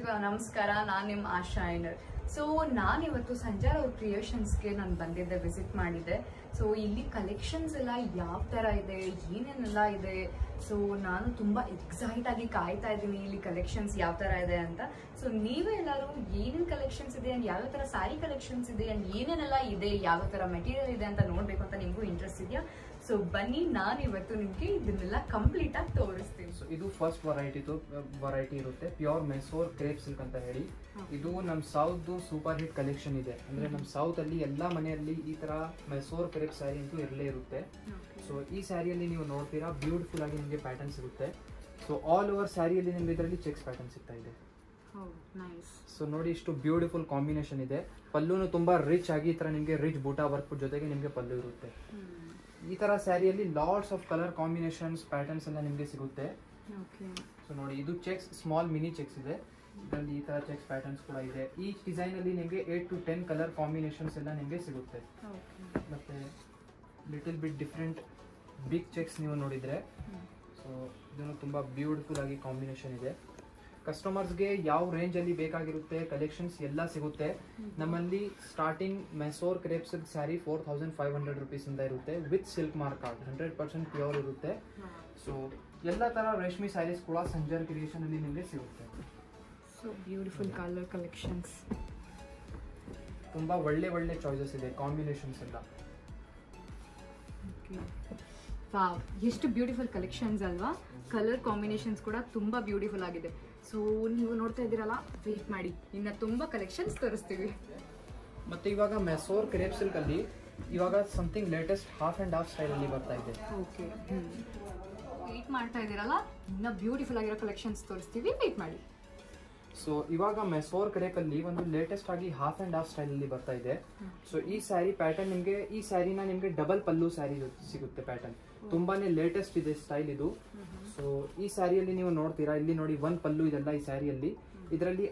ಎಲ್ರಿಗೂ ನಮಸ್ಕಾರ. ನಾನು ನಿಮ್ಮ ಆಶಾ ಐನರ್. ಸೊ ನಾನಿವತ್ತು ಸಂಜಾರ್ ಅವ್ರ ಕ್ರಿಯೇಷನ್ಸ್ಗೆ ನಾನು ಬಂದಿದ್ದೆ, ವಿಸಿಟ್ ಮಾಡಿದ್ದೆ. ಸೊ ಇಲ್ಲಿ ಕಲೆಕ್ಷನ್ಸ್ ಎಲ್ಲ ಯಾವ ಥರ ಇದೆ, ಏನೇನೆಲ್ಲ ಇದೆ, ಸೊ ನಾನು ತುಂಬ ಎಕ್ಸೈಟ್ ಆಗಿ ಕಾಯ್ತಾ ಇದ್ದೀನಿ ಇಲ್ಲಿ ಕಲೆಕ್ಷನ್ಸ್ ಯಾವ ಥರ ಇದೆ ಅಂತ. ಸೊ ನೀವೇ ಎಲ್ಲರೂ ಏನೇನು ಕಲೆಕ್ಷನ್ಸ್ ಇದೆ ಆ್ಯಂಡ್ ಯಾವ ಥರ ಸ್ಯಾರಿ ಕಲೆಕ್ಷನ್ಸ್ ಇದೆ ಆ್ಯಂಡ್ ಏನೇನೆಲ್ಲ ಇದೆ, ಯಾವ ಥರ ಮೆಟೀರಿಯಲ್ ಇದೆ ಅಂತ ನೋಡಬೇಕು ಅಂತ ನಿಮಗೂ ಇಂಟ್ರೆಸ್ಟ್ ಇದೆಯಾ? ಸೊ ಬನ್ನಿ, ನಾನು ಇವತ್ತು ನಿಮಗೆ ಇದನ್ನೆಲ್ಲ ಕಂಪ್ಲೀಟ್ ಆಗಿ ತೋರಿಸ್ತೀನಿ. ಸೊ ಇದು ಫಸ್ಟ್ ವರೈಟಿ ಇರುತ್ತೆ, ಪ್ಯೂರ್ ಮೆಸೋರ್ ಕ್ರೇಪ್ ಸಿಲ್ಕ್ ಅಂತ ಹೇಳಿ. ಇದು ನಮ್ಮ ಸೌತ್ ಸೂಪರ್ ಹಿಟ್ ಕಲೆಕ್ಷನ್ ಇದೆ. ಅಂದ್ರೆ ನಮ್ಮ ಸೌತ್ ಅಲ್ಲಿ ಎಲ್ಲಾ ಮನೆಯಲ್ಲಿ ಈ ತರ ಮೆಸೋರ್ ಕ್ರೇಪ್ ಸ್ಯಾರಿ ಅಂತೂ ಇರಲೇ ಇರುತ್ತೆ. ಸೊ ಈ ಸ್ಯಾರಿಯಲ್ಲಿ ನೀವು ನೋಡ್ತೀರಾ ಬ್ಯೂಟಿಫುಲ್ ಆಗಿ ನಿಮಗೆ ಪ್ಯಾಟರ್ನ್ ಸಿಗುತ್ತೆ. ಸೊ ಆಲ್ ಓವರ್ ಸ್ಯಾರಿಯಲ್ಲಿ ನಿಮ್ಗೆ ಇದರಲ್ಲಿ ಚೆಕ್ಸ್ ಪ್ಯಾಟರ್ನ್ ಸಿಗ್ತಾ ಇದೆ. ಸೊ ನೋಡಿ, ಇಷ್ಟು ಬ್ಯೂಟಿಫುಲ್ ಕಾಂಬಿನೇಷನ್ ಇದೆ. ಪಲ್ಲುನು ತುಂಬಾ ರಿಚ್ ಆಗಿ ಈ ತರ ನಿಮಗೆ ರಿಚ್ ಬೂಟಾ ವರ್ಕ್ ಜೊತೆಗೆ ನಿಮಗೆ ಪಲ್ಲು ಇರುತ್ತೆ. ಈ ತರ ಸ್ಯಾರಿಯಲ್ಲಿ lots of colour combinations patterns ಎಲ್ಲ ನಿಮಗೆ ಸಿಗುತ್ತೆ. ಸೊ ನೋಡಿ, ಇದು ಚೆಕ್ಸ್ ಸ್ಮಾಲ್ ಮಿನಿ ಚೆಕ್ಸ್ ಇದೆ. ಇದರಲ್ಲಿ ಈ ತರ ಚೆಕ್ಸ್ ಪ್ಯಾಟರ್ನ್ಸ್ ಕೂಡ ಇದೆ. ಈ ಡಿಸೈನ್ ಅಲ್ಲಿ ನಿಮಗೆ 8 to 10 ಕಲರ್ ಕಾಂಬಿನೇಷನ್ಸ್ ಎಲ್ಲ ನಿಮಗೆ ಸಿಗುತ್ತೆ. ಮತ್ತೆ little bit different big checks ನೀವು ನೋಡಿದ್ರೆ, ಸೊ ಇದನ್ನು ತುಂಬಾ ಬ್ಯೂಟಿಫುಲ್ ಆಗಿ ಕಾಂಬಿನೇಷನ್ ಇದೆ. ಕಸ್ಟಮರ್ಸ್ಗೆ ಯಾವ ರೇಂಜ್ ಅಲ್ಲಿ ಬೇಕಾಗಿರುತ್ತೆ ಕಲೆಕ್ಷನ್ಸ್ ಎಲ್ಲ ಸಿಗುತ್ತೆ. ನಮ್ಮಲ್ಲಿ starting Mysore crepe silk sari 4500 rupees ಇಂದ ಇರುತ್ತೆ, with silk mark card, 100% pure ಇರುತ್ತೆ. ಸೊ ಎಲ್ಲ ತರ ರೇಷ್ಮೆ ಸ್ಯಾರೀಸ್ ಕೂಡ ಸಂಜಾರ್ ಕ್ರಿಯೇಷನ್ ಅಲ್ಲಿ ನಿಮಗೆ ಸಿಗುತ್ತೆ. ಸೊ ಬ್ಯೂಟಿಫುಲ್ ಕಲರ್ ಕಲೆಕ್ಷನ್ಸ್, ತುಂಬಾ ಒಳ್ಳೆ ಚಾಯ್ಸಸ್ ಇದೆ, ಕಾಂಬಿನೇಷನ್ಸ್ ಎಲ್ಲ. ವಾವ್, ಎಷ್ಟು ಬ್ಯೂಟಿಫುಲ್ ಕಲೆಕ್ಷನ್ಸ್ ಅಲ್ವಾ? ಕಲರ್ ಕಾಂಬಿನೇಷನ್ಸ್ ಕೂಡ ತುಂಬಾ ಬ್ಯೂಟಿಫುಲ್ ಆಗಿದೆ. ಸೊ ನೀವು ನೋಡ್ತಾ ಇದ್ದೀರಲ್ಲ, ವೇಟ್ ಮಾಡಿ, ಇನ್ನ ತುಂಬಾ ಕಲೆಕ್ಷನ್ಸ್ ತೋರಿಸ್ತೀವಿ. ಮತ್ತೆ ಇವಾಗ ಮೆಸೋರ್ ಕ್ರೇಪ್ ಸಿಲ್ಕ್ ಅಲ್ಲಿ ಇವಾಗ something latest half and half style ಅಲ್ಲಿ ಬರ್ತಾ ಇದೆ. ಓಕೆ, ವೇಟ್ ಮಾಡ್ತಾ ಇದ್ದೀರಲ್ಲ, ಇನ್ನ ಬ್ಯೂಟಿಫುಲ್ ಆಗಿರೋ ಕಲೆಕ್ಷನ್ಸ್ ತೋರಿಸ್ತೀವಿ, ವೇಟ್ ಮಾಡಿ. ಸೊ ಇವಾಗ ಮೆಸೋರ್ ಕ್ರೇಪ್ ಅಲ್ಲಿ ಒಂದು ಲೇಟೆಸ್ಟ್ ಆಗಿ ಹಾಫ್ ಅಂಡ್ ಹಾಫ್ ಸ್ಟೈಲ್ ಅಲ್ಲಿ ಬರ್ತಾ ಇದೆ. ಸೊ ಈ ಸ್ಯಾರಿ ಪ್ಯಾಟರ್ನ್ ನಿಮ್ಗೆ, ಈ ಸ್ಯಾರಿನ ನಿಮ್ಗೆ ಡಬಲ್ ಪಲ್ಲು ಸ್ಯಾರಿ ಸಿಗುತ್ತೆ. ಪ್ಯಾಟರ್ನ್ ತುಂಬಾನೇ ಲೇಟೆಸ್ಟ್ ಇದೆ ಸ್ಟೈಲ್ ಇದು. ಸೊ ಈ ಸ್ಯಾರಿಯಲ್ಲಿ ನೀವು ನೋಡ್ತೀರಾ, ಇಲ್ಲಿ ನೋಡಿ ಒಂದ್ ಪಲ್ಲು ಇದೆಲ್ಲ ಈ ಸ್ಯಾರಿಯಲ್ಲಿ. ಇದರಲ್ಲಿ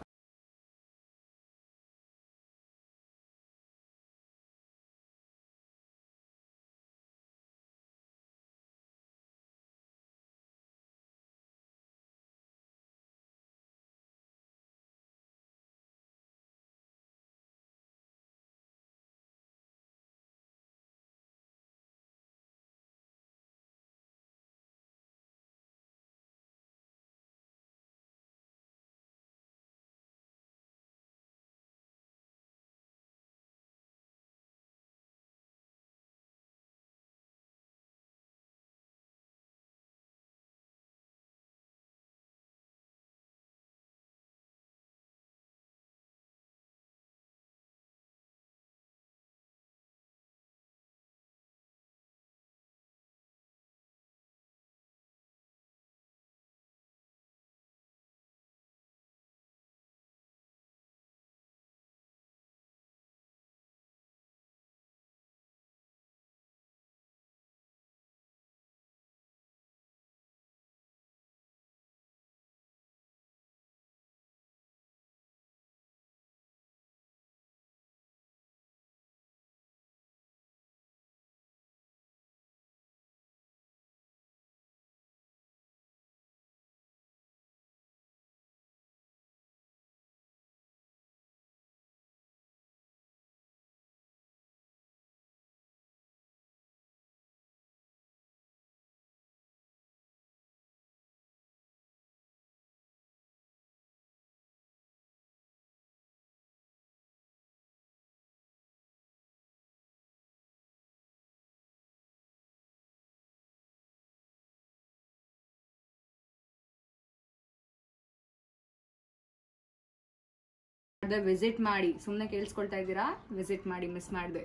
ವಿಸಿಟ್ ಮಾಡಿ, ಸುಮ್ಮನೆ ಕೇಳಿಸ್ಕೊಳ್ತಾ ಇದ್ದೀರಾ, ವಿಸಿಟ್ ಮಾಡಿ, ಮಿಸ್ ಮಾಡಿದೆ.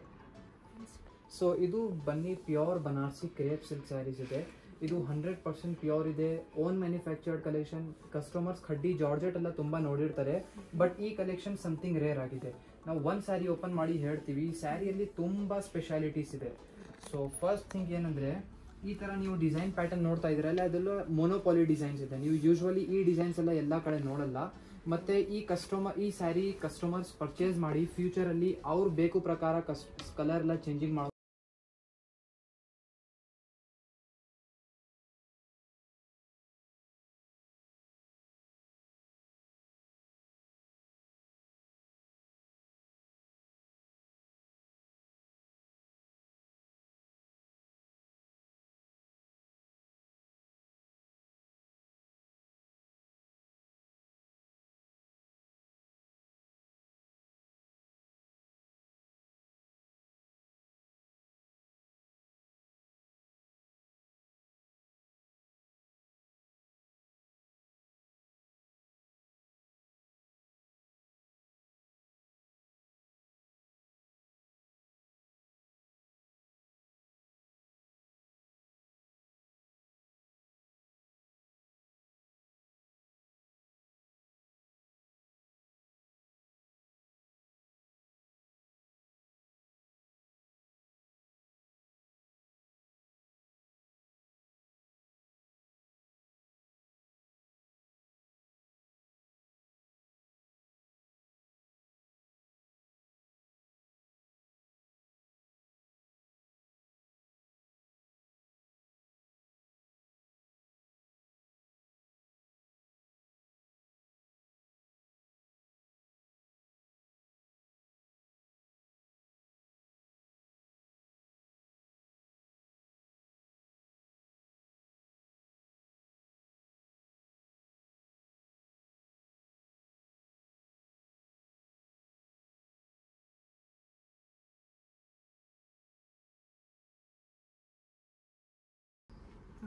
ಸೊ ಇದು ಬನ್ನಿ pure Banarasi crepe silk saris ಇದೆ. ಇದು 100% ಪ್ಯೂರ್ ಇದೆ, own manufactured collection. Customers khaddi georgette ಎಲ್ಲ ತುಂಬಾ ನೋಡಿರ್ತಾರೆ, ಬಟ್ ಈ ಕಲೆಕ್ಷನ್ ಸಮಥಿಂಗ್ ರೇರ್ ಆಗಿದೆ. ನಾವು ಒಂದ್ ಸ್ಯಾರಿ ಓಪನ್ ಮಾಡಿ ಹೇಳ್ತೀವಿ, ಸ್ಯಾರಿಯಲ್ಲಿ ತುಂಬಾ ಸ್ಪೆಷಾಲಿಟೀಸ್ ಇದೆ. ಸೊ ಫಸ್ಟ್ ಥಿಂಗ್ ಏನಂದ್ರೆ, ಈ ತರ ನೀವು ಡಿಸೈನ್ ಪ್ಯಾಟರ್ನ್ ನೋಡ್ತಾ ಇದ್ರಲ್ಲ, ಅದೆಲ್ಲ ಮೊನೋಪಾಲಿ ಡಿಸೈನ್ಸ್ ಇದೆ. ನೀವು ಯೂಶುವಲಿ ಈ ಡಿಸೈನ್ಸ್ ಎಲ್ಲ ಎಲ್ಲಾ ಕಡೆ ನೋಡಲ್ಲ. ಮತ್ತೆ ಈ ಸ್ಯಾರಿ ಕಸ್ಟಮರ್ಸ್ ಪರ್ಚೇಸ್ ಮಾಡಿ ಫ್ಯೂಚರ್ ಅಲ್ಲಿ ಅವ್ರು ಬೇಕು ಪ್ರಕಾರ ಕಲರ್ ಎಲ್ಲ ಚೇಂಜಿಂಗ್ ಮಾಡೋ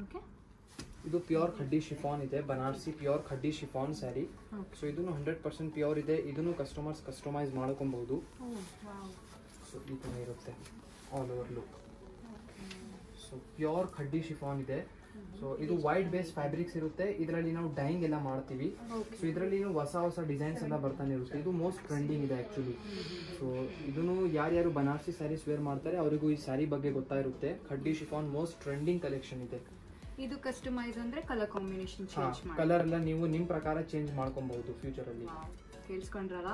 ಓಕೆ ಇದು ಪ್ಯೂರ್ ಖಡ್ಡಿ ಶಿಫಾನ್ ಇದೆ, Banarasi pure khaddi chiffon sari. So ಇದನ್ನು 100% ಪ್ಯೂರ್ ಇದೆ. ಇದನ್ನು ಕಸ್ಟಮರ್ಸ್ ಕಸ್ಟಮೈಸ್ ಮಾಡ್ಕೊಬಹುದು. ಸೊ ಈ ಥರ ಇರುತ್ತೆ all over look. So pure khaddi chiffon ಇದೆ. ಸೊ ಇದು ವೈಟ್ ಬೇಸ್ ಫ್ಯಾಬ್ರಿಕ್ಸ್ ಇರುತ್ತೆ. ಇದರಲ್ಲಿ ನಾವು ಡೈಯಿಂಗ್ ಎಲ್ಲ ಮಾಡ್ತೀವಿ. ಸೊ ಇದರಲ್ಲಿ ಹೊಸ ಹೊಸ ಡಿಸೈನ್ಸ್ ಎಲ್ಲ ಬರ್ತಾನೆ ಇರುತ್ತೆ. ಇದು ಮೋಸ್ಟ್ ಟ್ರೆಂಡಿಂಗ್ ಇದೆ ಆ್ಯಕ್ಚುಲಿ. ಸೊ ಇದನ್ನು ಯಾರ್ಯಾರು ಬನಾರಸಿ ಸ್ಯಾರೀಸ್ ವೇರ್ ಮಾಡ್ತಾರೆ ಅವರಿಗೂ ಈ ಸ್ಯಾರಿ ಬಗ್ಗೆ ಗೊತ್ತಾಗಿರುತ್ತೆ. Khaddi chiffon most trending collection ಇದೆ. ಇದು ಕಸ್ಟಮೈಸ್ ಅಂದ್ರೆ ಕಲರ್ ಕಾಂಬಿನೇಷನ್ ಚೇಂಜ್ ಮಾಡಿ, ಕಲರ್ ಎಲ್ಲ ನೀವು ನಿಮ್ಮ ಪ್ರಕಾರ ಚೇಂಜ್ ಮಾಡ್ಕೊಬಹುದು ಫ್ಯೂಚರ್ ಅಲ್ಲಿ. ಕೇಳಿಸ್ಕೊಂಡ್ರಲ್ಲ,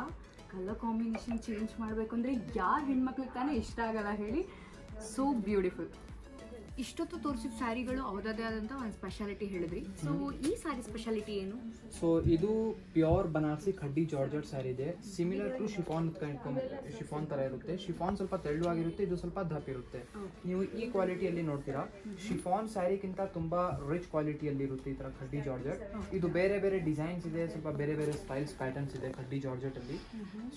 ಕಲರ್ ಕಾಂಬಿನೇಷನ್ ಚೇಂಜ್ ಮಾಡಬೇಕು ಅಂದ್ರೆ ಯಾರ ಹೆಣ್ಮಕ್ಳಿಗೆ ತಾನೇ ಇಷ್ಟ ಆಗಲ್ಲ ಹೇಳಿ. So beautiful. ಇಷ್ಟೊತ್ತು ತೋರಿಸಿದ ಸ್ಯಾರಿಗಳು ಅವರದೇ ಆದಂಥ ಒಂದು ಸ್ಪೆಷಾಲಿಟಿ ಹೇಳಿದ್ರಿ. ಸೊ ಈ ಸ್ಯಾರಿ ಸ್ಪೆಷಾಲಿಟಿ ಏನು? ಸೊ ಇದು ಪ್ಯೂರ್ ಬನಾರಸಿ ಖಡ್ಡಿ ಜಾರ್ಜೆಟ್ ಸ್ಯಾರಿ ಇದೆ. ಸಿಮಿಲರ್ ಟು ಶಿಫಾನ್ ತರ ಇರುತ್ತೆ. ಶಿಫಾನ್ ಸ್ವಲ್ಪ ತೆಳುವಾಗಿರುತ್ತೆ, ಇದು ಸ್ವಲ್ಪ ದಪ್ಪ ಇರುತ್ತೆ. ನೀವು ಈ ಕ್ವಾಲಿಟಿಯಲ್ಲಿ ನೋಡ್ತೀರಾ, ಶಿಫಾನ್ ಸ್ಯಾರಿಗಿಂತ ತುಂಬಾ ರಿಚ್ ಕ್ವಾಲಿಟಿಯಲ್ಲಿ ಇರುತ್ತೆ ಈ ತರ ಖಡ್ಡಿ ಜಾರ್ಜೆಟ್. ಇದು ಬೇರೆ ಬೇರೆ ಡಿಸೈನ್ಸ್ ಇದೆ, ಸ್ವಲ್ಪ ಬೇರೆ ಬೇರೆ ಸ್ಟೈಲ್ಸ್ ಪ್ಯಾಟರ್ನ್ಸ್ ಇದೆ ಖಡ್ಡಿ ಜಾರ್ಜೆಟ್ ಅಲ್ಲಿ.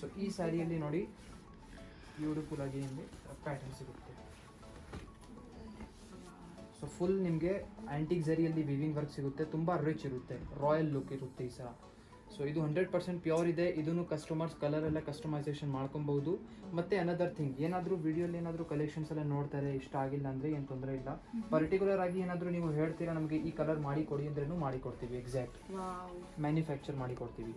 ಸೊ ಈ ಸ್ಯಾರಿಯಲ್ಲಿ ನೋಡಿ ಬ್ಯೂಟಿಫುಲ್ ಆಗಿ ನಿಮಗೆ ಪ್ಯಾಟರ್ನ್ಸ್ ಇರುತ್ತೆ. ಸೊ ಫುಲ್ ನಿಮಗೆ ಆಂಟಿಕ್ ಝರಿಯಲ್ಲಿ ವಿವಿಂಗ್ ವರ್ಕ್ ಸಿಗುತ್ತೆ. ತುಂಬ ರಿಚ್ ಇರುತ್ತೆ, ರಾಯಲ್ ಲುಕ್ ಇರುತ್ತೆ ಈ ಸಹ. ಸೊ ಇದು 100% ಪ್ಯೂರ್ ಇದೆ. ಇದನ್ನು ಕಸ್ಟಮರ್ಸ್ ಕಲರ್ ಎಲ್ಲ ಕಸ್ಟಮೈಸೇಷನ್ ಮಾಡ್ಕೊಬಹುದು. ಮತ್ತೆ ಅನದರ್ ಥಿಂಗ್, ಏನಾದರೂ ವಿಡಿಯೋಲಿ ಏನಾದರೂ ಕಲೆಕ್ಷನ್ಸ್ ಎಲ್ಲ ನೋಡ್ತಾರೆ, ಇಷ್ಟ ಆಗಿಲ್ಲ ಅಂದರೆ ಏನು ತೊಂದರೆ ಇಲ್ಲ. ಪರ್ಟಿಕ್ಯುಲರ್ ಆಗಿ ಏನಾದರೂ ನೀವು ಹೇಳ್ತೀರಾ ನಮಗೆ ಈ ಕಲರ್ ಮಾಡಿ ಕೊಡಿ ಅಂದ್ರೂ ಮಾಡಿ ಕೊಡ್ತೀವಿ. ಎಕ್ಸಾಕ್ಟ್ ಮ್ಯಾನುಫ್ಯಾಕ್ಚರ್ ಮಾಡಿ ಕೊಡ್ತೀವಿ.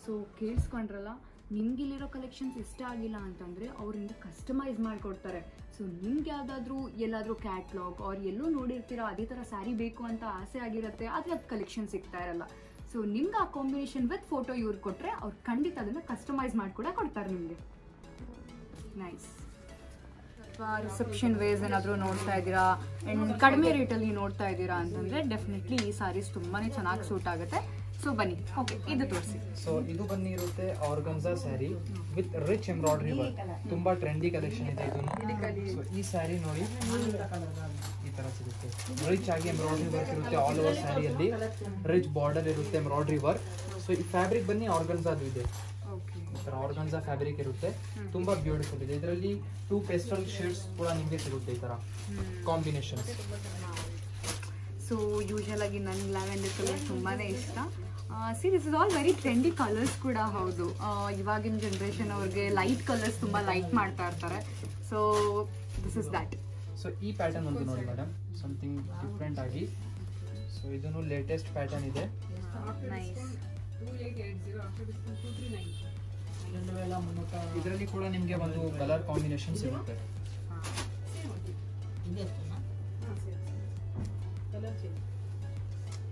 ಸೊ ಕೇಳಿಸ್ಕೊಂಡ್ರಲ್ಲ, ನಿಮ್ಗಿಲ್ಲಿರೋ ಕಲೆಕ್ಷನ್ಸ್ ಇಷ್ಟ ಆಗಿಲ್ಲ ಅಂತಂದರೆ ಅವರಿಂದ ಕಸ್ಟಮೈಸ್ ಮಾಡಿಕೊಡ್ತಾರೆ. ಸೊ ನಿಮ್ಗೆ ಯಾವುದಾದ್ರೂ ಎಲ್ಲಾದರೂ ಕ್ಯಾಟ್ಲಾಗ್ ಅವ್ರು ಎಲ್ಲೋ ನೋಡಿರ್ತೀರಾ ಅದೇ ಥರ ಸ್ಯಾರಿ ಬೇಕು ಅಂತ ಆಸೆ ಆಗಿರುತ್ತೆ, ಆದರೆ ಅದು ಕಲೆಕ್ಷನ್ ಸಿಗ್ತಾ ಇರಲ್ಲ. ಸೊ ನಿಮ್ಗೆ ಆ ಕಾಂಬಿನೇಷನ್ ವಿತ್ ಫೋಟೋ ಇವ್ರು ಕೊಟ್ಟರೆ ಅವ್ರು ಖಂಡಿತ ಅದನ್ನು ಕಸ್ಟಮೈಸ್ ಮಾಡಿ ಕೂಡ ಕೊಡ್ತಾರೆ ನಿಮಗೆ. ನೈಸ್. ರಿಸೆಪ್ಷನ್ ವೇಸ್ ಏನಾದರೂ ನೋಡ್ತಾ ಇದ್ದೀರಾ ಆ್ಯಂಡ್ ಕಡಿಮೆ ರೇಟಲ್ಲಿ ನೋಡ್ತಾ ಇದ್ದೀರಾ ಅಂತಂದರೆ ಡೆಫಿನೆಟ್ಲಿ ಈ ಸ್ಯಾರೀಸ್ ತುಂಬಾ ಚೆನ್ನಾಗಿ ಸೂಟ್ ಆಗುತ್ತೆ. ಸೊ ಬನ್ನಿ, ಓಕೆ ಇದು ತೋರಿಸಿ. ಸೊ ಇದು ಬನ್ನಿ ಇರುತ್ತೆ organza sari with rich embroidery work. ತುಂಬಾ ಟ್ರೆಂಡಿ ಕಲೆಕ್ಷನ್ ಇದೆ ಇದು. ಸೊ ಈ ಸ್ಯಾರಿ ನೋಡಿ ಈ ತರ ಸಿಗುತ್ತೆ. ರಿಚ್ ಆಗಿ ಎಂಬ್ರಾಯ್ಡ್ರಿ ವರ್ಕ್ ಇರುತ್ತೆ ಆಲ್ ಓವರ್ ಸ್ಯಾರಿಯಲ್ಲಿ. ರಿಚ್ ಬಾರ್ಡರ್ ಇರುತ್ತೆ, ಎಂಬ್ರಾಯ್ಡ್ರಿ ವರ್ಕ್. ಸೊ ಈ ಫ್ಯಾಬ್ರಿಕ್ ಬನ್ನಿ ಆರ್ಗನ್ಸಾದು ಇದೆ. ಆರ್ಗನ್ಸಾ ಫ್ಯಾಬ್ರಿಕ್ ಇರುತ್ತೆ, ತುಂಬಾ ಬ್ಯೂಟಿಫುಲ್ ಇದೆ. ಇದರಲ್ಲಿ 2 ಪೇಸ್ಟಲ್ ಶೇಡ್ಸ್ ಕೂಡ ನಿಮಗೆ ಸಿಗುತ್ತೆ ಈ ತರ ಕಾಂಬಿನೇಷನ್. ಸೊ ಯೂಶಲ್ ಆಗಿ ನನಗೆ ಲ್ಯಾವೆಂಡರ್ ಕಲರ್ ತುಂಬಾ ಇಷ್ಟ. See this is all very trendy colours ಕೂಡ ಹೌದು. ಇವಾಗಿನ ಜನ್ರೇಷನ್ ಅವ್ರಿಗೆ ಲೈಟ್ ಕಲರ್ಸ್ ತುಂಬ ಲೈಕ್ ಮಾಡ್ತಾ ಇರ್ತಾರೆ. So this is that. So ಈ ಪ್ಯಾಟರ್ನ್ ಒಂದು ನೋಡಿ ಮೇಡಮ್, ಸಮಥಿಂಗ್ ಡಿಫ್ರೆಂಟ್ ಆಗಿ. ಸೊ ಇದನ್ನು ಲೇಟೆಸ್ಟ್ ಪ್ಯಾಟರ್ನ್ ಇದೆ. ಇದರಲ್ಲಿ ಕೂಡ ನಿಮಗೆ ಒಂದು ಕಲರ್ ಕಾಂಬಿನೇಷನ್ ಸಿಗುತ್ತೆ.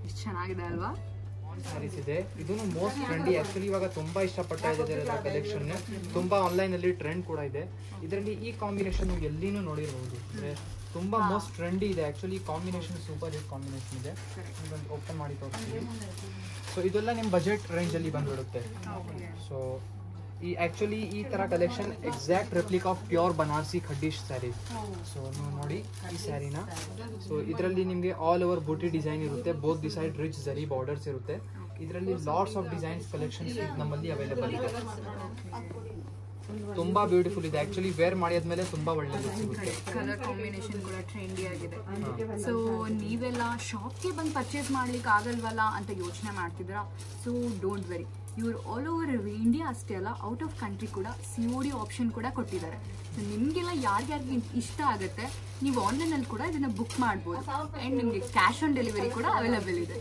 ಇಷ್ಟು ಚೆನ್ನಾಗಿದೆ ಅಲ್ವಾ? ಸ್ಯಾರೀಸ್ ಇದೆ. ಇದನ್ನು ಮೋಸ್ಟ್ ಟ್ರೆಂಡಿ ಆಕ್ಚುಲಿ ಇವಾಗ ತುಂಬಾ ಇಷ್ಟಪಡ್ತಾ ಇದ್ದಾರೆ ಕಲೆಕ್ಷನ್. ತುಂಬಾ ಆನ್ಲೈನ್ ಅಲ್ಲಿ ಟ್ರೆಂಡ್ ಕೂಡ ಇದೆ. ಇದರಲ್ಲಿ ಈ ಕಾಂಬಿನೇಷನ್ ಎಲ್ಲಿನೂ ನೋಡಿರಬಹುದು. ತುಂಬಾ ಮೋಸ್ಟ್ ಟ್ರೆಂಡಿ ಇದೆ actually. Combination super hit combination ಇದೆ. ಇದೊಂದು ಓಪನ್ ಮಾಡಿ ತೋರಿಸ್ತೀವಿ. ಸೊ ಇದೆಲ್ಲ ನಿಮ್ಮ ಬಜೆಟ್ ರೇಂಜ್ ಅಲ್ಲಿ ಬಂದ್ಬಿಡುತ್ತೆ. ಸೊ ಈ ಆಕ್ಚುಲಿ ಈ ತರ collection exact replica of pure Banarasi khaddi sari. So ನೀವು ನೋಡಿ ಈ ಸ್ಯಾರಿನ. ಸೊ ಇದರಲ್ಲಿ ನಿಮಗೆ ಆಲ್ ಓವರ್ ಬೂಟಿ ಡಿಸೈನ್ ಇರುತ್ತೆ. Both the side rich zari borders ಇರುತ್ತೆ. ಇದರಲ್ಲಿ ಲಾಟ್ಸ್ ಆಫ್ ಡಿಸೈನ್ಸ್ ಕಲೆಕ್ಷನ್ಸ್ ನಮ್ಮಲ್ಲಿ ಅವೈಲೇಬಲ್ ಇದೆ. ತುಂಬಾ ಬ್ಯೂಟಿಫುಲ್ ಇದೆ ಆಕ್ಚುಲಿ. ವೇರ್ ಮಾಡಿದ್ಮೇಲೆ ತುಂಬಾ ಒಳ್ಳೆ ಲುಕ್ ಸಿಗುತ್ತೆ. ಕಲರ್ ಕಾಂಬಿನೇಷನ್ ಕೂಡ ಟ್ರೆಂಡಿ ಆಗಿದೆ. ಸೊ ನೀವೆಲ್ಲ ಶಾಪ್ಗೆ ಬಂದು ಪರ್ಚೇಸ್ ಮಾಡ್ಲಿಕ್ಕೆ ಆಗಲ್ವಲ್ಲ ಅಂತ ಯೋಚನೆ ಮಾಡ್ತಿದ್ದೀರಾ? ಸೊ ಡೋಂಟ್ ವೆರಿ, ಇವರು ಆಲ್ ಓವರ್ ಇಂಡಿಯಾ ಅಷ್ಟೇ ಅಲ್ಲ, ಔಟ್ ಆಫ್ ಕಂಟ್ರಿ ಕೂಡ COD ಆಪ್ಷನ್ ಕೂಡ ಕೊಟ್ಟಿದ್ದಾರೆ. ಸೊ ನಿಮಗೆಲ್ಲ ಯಾರ್ಯಾರಿಗೆ ಇಷ್ಟ ಆಗುತ್ತೆ ನೀವು ಆನ್ಲೈನಲ್ಲಿ ಕೂಡ ಇದನ್ನು ಬುಕ್ ಮಾಡ್ಬೋದು. ಆ್ಯಂಡ್ ನಿಮಗೆ ಕ್ಯಾಶ್ ಆನ್ ಡೆಲಿವರಿ ಕೂಡ ಅವೈಲೇಬಲ್ ಇದೆ.